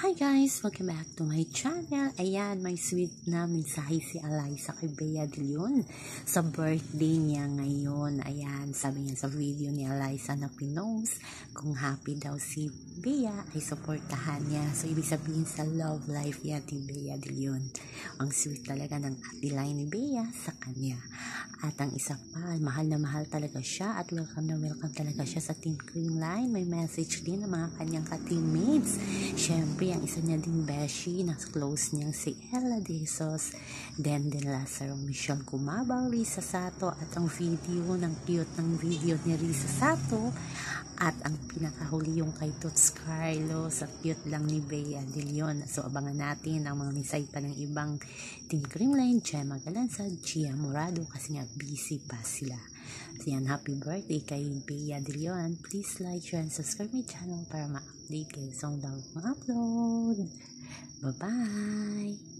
Hi guys! Welcome back to my channel. Ayan, may sweet na mensahe si Alyssa kay Bea de Leon sa birthday niya ngayon. Ayan, sabi niya sa video ni Alyssa na pinost kung happy daw si Bea ay supportahan niya. So, ibig sabihin sa love life niya ni Bea de Leon. Ang sweet talaga ng atilay ni Bea sa kanya. At ang isa pa, mahal na mahal talaga siya at welcome na welcome talaga siya sa Team Creamline. May message din ng mga kanyang ka-teammates. Siyempre, ang isa niya din beshi na close niyang si Ella De Jesus, Den Lazaro, Michelle Gumabaw, Risa Sato, at ang video ng cute ng video ni Risa Sato, at ang pinakahuli yung kay Tots Carlo sa cute lang ni Bea de Leon. So abangan natin ang mga mensahe pa ng ibang Team Creamline, Gemma Galanza, Gia Morado, kasi nga busy pa sila. So yan, happy birthday kay Bea de Leon. Please like, share, and subscribe my channel para ma-update kayo sa upload. Bye-bye!